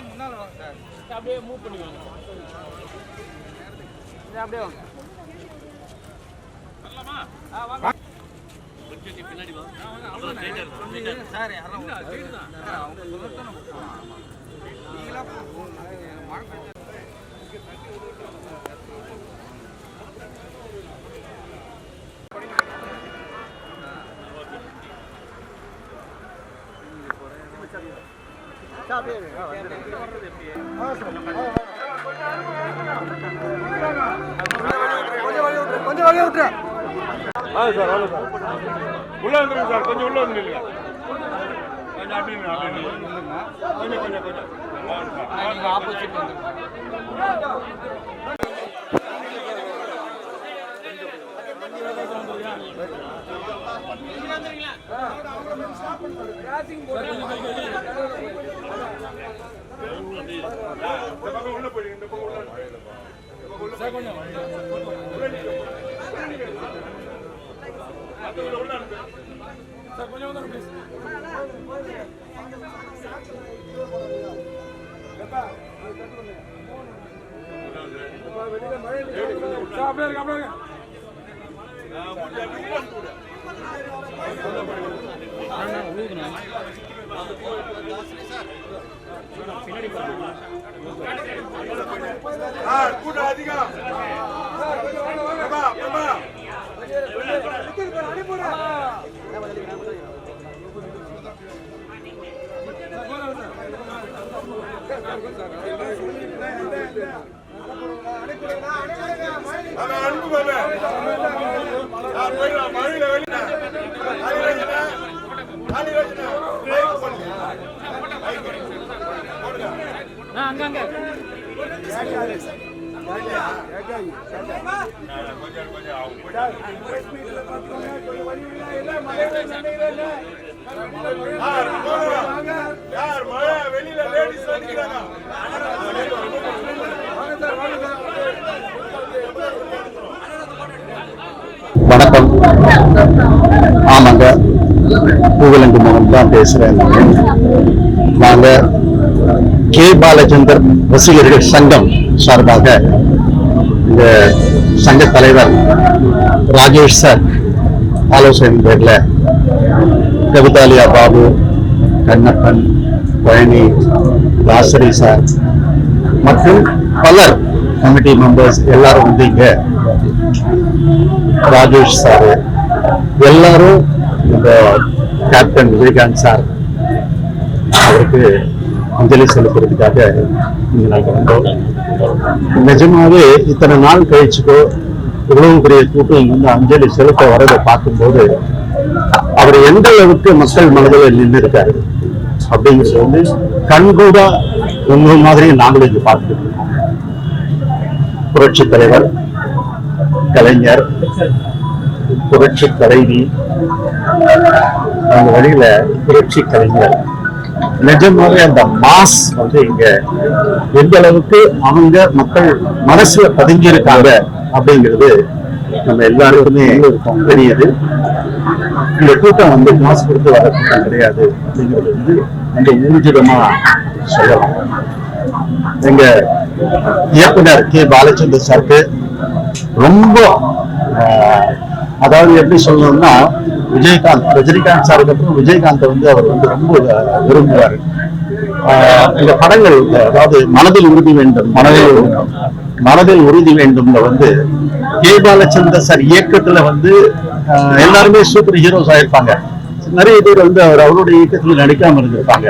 முன்னால வாங்க சார். அப்படியே மூவ் பண்ணிவாங்க. அப்படியே வாங்க. வரலாமா? வாங்க. கொஞ்சம் பின்னாடி வா. அவ்வளவு டைட்டர் சார். யாரோ டைட் தான். அவங்க சொல்லத்தன நீங்களா மார்க் கொஞ்சம் வழி விட்டுரு. சார் உள்ள வந்துருங்க சார். கொஞ்சம் உள்ள வந்துருங்க. கொஞ்சம் அப்படின்னு கொஞ்சம் கொஞ்சம் கொஞ்சம் ஆப்போசிட் உள்ள போயிடுங்க. இந்த பக்கம் கூட்டம் அதிகம். அங்க வணக்கம். ஆமாங்க, பூவிலங்கு மகன் தான் பேசுறேன். நாங்க கே பாலச்சந்தர் ரசிகர்கள் சங்கம் சார்பாக இந்த சங்க தலைவர் ராஜேஷ் சார் ஆலோசனை பேர்ல கவிதாலியா பாபு, கண்ணப்பன், பழனி, தாசரி சார் மற்றும் பலர் கமிட்டி மெம்பர்ஸ் எல்லாரும் வந்து இங்க ராஜேஷ் சார் எல்லாரும் இந்த கேப்டன் விஜயகாந்த் சார் அவருக்கு அஞ்சலி செலுத்துறதுக்காக இங்க நாங்க வந்தோம். நிஜமாவே இத்தனை நாள் கழிச்சுக்கோ இவ்வளவு பெரிய கூட்டம் இங்க வந்து அஞ்சலி செலுத்த வரதை பார்க்கும்போது அவர் எந்த அளவுக்கு மக்கள் மனதில் நின்று இருக்காரு அப்படிங்கிறது வந்து கண்கூடா உங்க மாதிரி நாங்களும் இங்க பார்த்துட்டு இருக்கோம். புரட்சி தலைவர், கலைஞர், புரட்சி தலைவி, அந்த வழியில புரட்சி கலைஞர் நிஜமாவே அந்த மாஸ் வந்து இங்க எந்த அளவுக்கு அவங்க மக்கள் மனசுல பதிஞ்சிருக்காங்க அப்படிங்கிறது நம்ம எல்லாருக்குமே தெரியுது. இந்த கூட்டம் வந்து மாசு கொடுத்து வர கூட்டம் கிடையாது அப்படிங்கிறது வந்து அந்த ஊர்ஜிதமா சொல்லலாம். எங்க இயக்குனர் கே பாலச்சந்தர் சாருக்கு ரொம்ப அதாவது எப்படி சொல்லணும்னா ரஜினிகாந்த் சாருக்கு அப்புறம் விஜயகாந்த் வந்து அவர் வந்து ரொம்ப விரும்புவார். இந்த படங்கள் அதாவது மனதில் உறுதி வேண்டும்ல வந்து கே பாலச்சந்தர் சார் இயக்கத்துல வந்து எல்லாருமே சூப்பர் ஹீரோஸ் ஆயிருப்பாங்க. நிறைய பேர் வந்து அவருடைய இயக்கத்துல நடிக்காம இருந்திருப்பாங்க.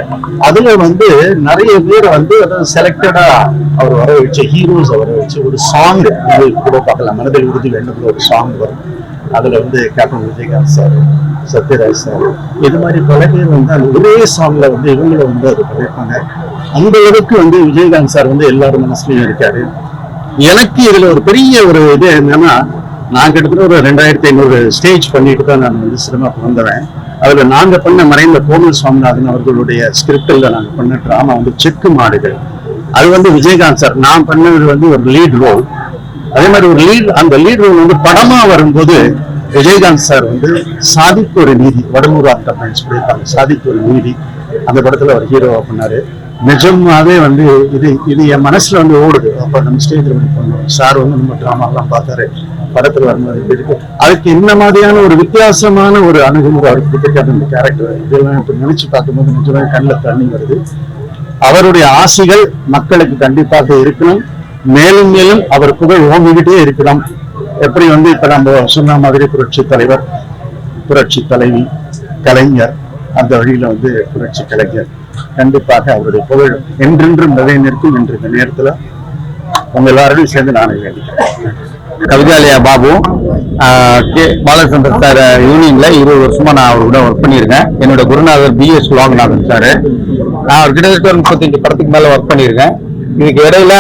அதுல வந்து நிறைய பேர் வந்து செலக்டடா அவர் வர வச்ச ஹீரோஸ் வர வச்சு ஒரு சாங் கூட பார்க்கலாம். மனதில் உறுதி வேண்டும் ஒரு சாங் வரும். அதுல வந்து captain Vijayakanth sir, Sathyaraj sir, இது மாதிரி பல பேர் வந்து அந்த ஒரே சாங்ல வந்து இவங்களை வந்து அது பண்ணிருப்பாங்க. அந்த அளவுக்கு வந்து விஜயகாந்த் சார் வந்து எல்லாரும் மனசுலயும் இருக்காரு. எனக்கு இதுல ஒரு பெரிய ஒரு இது என்னன்னா, நான் கிட்டத்தட்ட ஒரு 2500 ஸ்டேஜ் பண்ணிட்டு தான் நான் வந்து சினிமாவுக்கு வந்தவன். அதுல நாங்க பண்ண மறைந்த கோமல் சுவாமிநாதன் அவர்களுடைய ஸ்கிரிப்ட்ல நாங்க பண்ண டிராமா வந்து செக்கு மாடுகள். அது வந்து விஜயகாந்த் சார் நான் பண்ணது வந்து ஒரு லீட் ரோல். அதே மாதிரி ஒரு அந்த லீட் ரோல் வந்து படமா வரும்போது விஜயகாந்த் சார் வந்து சாதிக்கு ஒரு நீதி, வடலூர் ஆர்ட் சொல்லியிருக்காங்க, சாதிக்கு ஒரு நீதி, அந்த படத்துல அவர் ஹீரோவா பண்ணாரு. நிஜமாவே வந்து இது என் மனசுல வந்து ஓடுது. அப்ப நம்ம ஸ்டேஜ்ல வந்து பண்ணோம். சார் வந்து நம்ம டிராமா எல்லாம் பார்த்தாரு, படத்துல வரும்போது இருக்கு. அதுக்கு இந்த மாதிரியான ஒரு வித்தியாசமான ஒரு அணுகுமுறை அவருக்கு கொடுத்துருக்காரு இந்த கேரக்டர். இதெல்லாம் இப்ப நினைச்சு பார்க்கும்போது நிஜமாக கண்ணில் தண்ணி வருது. அவருடைய ஆசைகள் மக்களுக்கு கண்டிப்பாக இருக்கணும். மேலும் மேலும் அவர் புகழ் ஓங்கிக்கிட்டே இருக்கணும். எப்படி வந்து இப்ப நம்ம சொன்ன மாதிரி புரட்சி தலைவர், புரட்சி தலைவி, கலைஞர், அந்த வழியில வந்து புரட்சி கலைஞர் கண்டிப்பாக அவருடைய புகழ் என்றென்றும் நிலைநிற்கும் என்று இந்த நேரத்துல உங்க எல்லாரும் சேர்ந்து நானே வேண்டிக்கிறேன். கவிதாலயா பாபு, கே பாலச்சந்தர் சார் யூனியன்ல 20 வருஷமா நான் அவர்கிட்ட ஒர்க் பண்ணியிருக்கேன். என்னோட குருநாதர் BS லோகநாதன் சார். நான் அவர் கிட்டத்தட்ட 35 படத்துக்கு மேல ஒர்க் பண்ணியிருக்கேன். இதுக்கு இடையில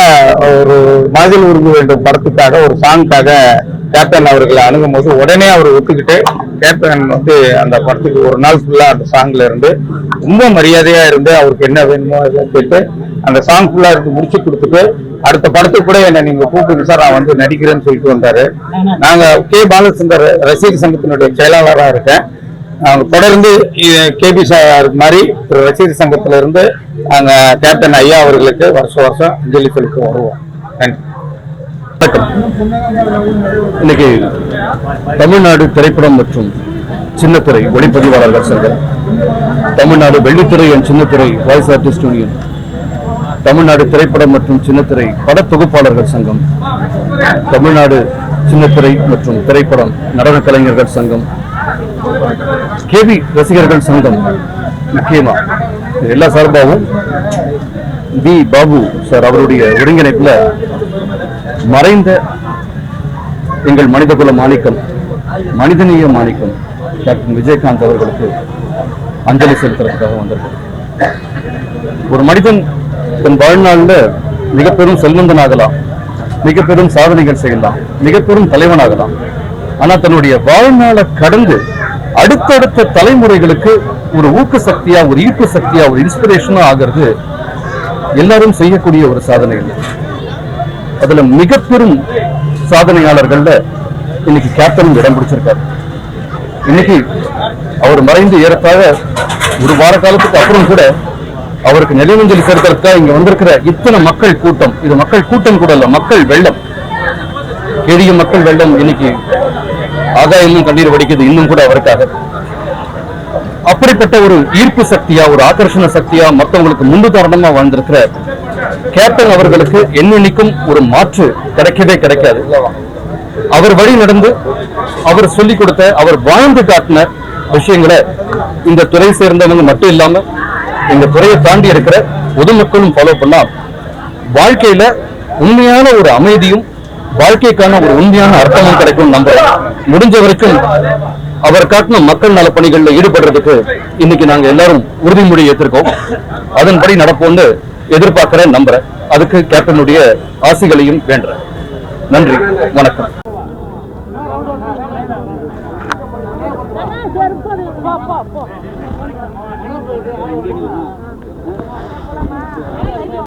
ஒரு மனதில் உருக வேண்டும் படத்துக்காக ஒரு சாங்காக கேப்டன் அவர்களை அணுகும் போது உடனே அவர் ஒத்துக்கிட்டு கேப்டன் வந்து அந்த படத்துக்கு ஒரு நாள் ஃபுல்லா அந்த சாங்ல இருந்து ரொம்ப மரியாதையா இருந்து அவருக்கு என்ன வேணுமோ கேட்டு அந்த சாங் ஃபுல்லா இருந்து முடிச்சு கொடுத்துட்டு அடுத்த படத்துக்கு கூட என்ன நீங்க கூப்பிடுங்க சார், நான் வந்து நடிக்கிறேன்னு சொல்லிட்டு வந்தாரு. நாங்க கே பாலச்சந்தர் ரசிகர் சங்கத்தினுடைய செயலாளராக இருக்கேன். தொடர்ந்து KB சார் மாதிரி ஒரு ரசிகர் சங்கத்தில இருந்து நாங்க கேப்டன் ஐயா அவர்களுக்கு வருஷம் வருஷம் அஞ்சலி செலுத்த வருவோம். நன்றி. இன்னைக்கு தமிழ்நாடு திரைப்படம் மற்றும் சின்னத்திரை ஒளிப்பதிவாளர்கள் சங்கம், தமிழ்நாடு வெள்ளித்திரை அண்ட் சின்னத்திரை வாய்ஸ் ஆர்டிஸ்ட் யூனியன், தமிழ்நாடு திரைப்படம் மற்றும் சின்னத்திரை பட தொகுப்பாளர்கள் சங்கம், தமிழ்நாடு சின்னத்திரை மற்றும் திரைப்படம் நடன கலைஞர்கள் சங்கம், KB ரசிகர்கள் சங்கம், முக்கியமா எல்லா சார்பாகவும் B பாபு சார் அவருடைய ஒருங்கிணைப்புல மறைந்த எங்கள் மனிதகுல மாணிக்கம், மனிதநேய மாணிக்கம் கேப்டன் விஜயகாந்த் அவர்களுக்கு அஞ்சலி செலுத்துறதுக்காக வந்திருக்கோம். ஒரு மனிதன் தன் வாழ்நாள்ல மிக பெரும் செல்வந்தன் ஆகலாம், மிக பெரும் சாதனைகள் செய்யலாம், மிக பெரும் தலைவனாகலாம். ஆனா தன்னுடைய வாழ்நாளை கடந்து அடுத்தடுத்த தலைமுறைகளுக்கு ஒரு ஊக்க சக்தியா, ஒரு ஈர்ப்பு சக்தியா, ஒரு இன்ஸ்பிரேஷனா ஆகிறது எல்லாரும் செய்யக்கூடிய ஒரு சாதனை. அதுல மிக பெரும் சாதனையாளர்கள்ல இன்னைக்கு கேப்டன் இடம் பிடிச்சிருக்காரு. இன்னைக்கு அவர் மறைந்து ஏறத்தாழ ஒரு வார காலத்துக்கு அப்புறம் கூட அவருக்கு நினைவஞ்சலி செலுத்துறதுக்காக இங்க வந்திருக்கிற இத்தனை மக்கள் கூட்டம், இது மக்கள் கூட்டம் கூட இல்ல, மக்கள் வெள்ளம், பெரிய மக்கள் வெள்ளம் இன்னைக்கு ஆகாயமும் கண்ணீர் வடிக்குது இன்னும் கூட அவருக்காக. அப்படிப்பட்ட ஒரு ஈர்ப்பு சக்தியா, ஒரு ஆகர்ஷண சக்தியா, மற்றவங்களுக்கு முன்னுதாரணமா வாழ்ந்திருக்கிற கேப்டன் அவர்களுக்கு என்னன்னைக்கும் ஒரு மாற்று கிடைக்கவே கிடைக்காது. அவர் வழி நடந்து அவர் சொல்லிக் கொடுத்த, அவர் வாழ்ந்து காட்டின விஷயங்களை இந்த துறை சேர்ந்தவங்க மட்டும் இல்லாம இந்த துறையை தாண்டி இருக்கிற பொதுமக்களும் ஃபாலோ பண்ணா வாழ்க்கையில உண்மையான ஒரு அமைதியும், வாழ்க்கைக்கான ஒரு உண்மையான அர்த்தமும் கிடைக்கும். நம்ம முடிஞ்ச வரைக்கும் அவர் காட்டின மக்கள் நல பணிகள்ல ஈடுபடுறதுக்கு இன்னைக்கு நாங்க எல்லாரும் உறுதிமொழி ஏற்றிருக்கோம். அதன்படி நடப்போம்னு எதிர்பார்க்கிறேன், நம்புறேன். அதுக்கு கேப்டனுடைய ஆசிகளையும் வேண்டுறேன். நன்றி, வணக்கம். போ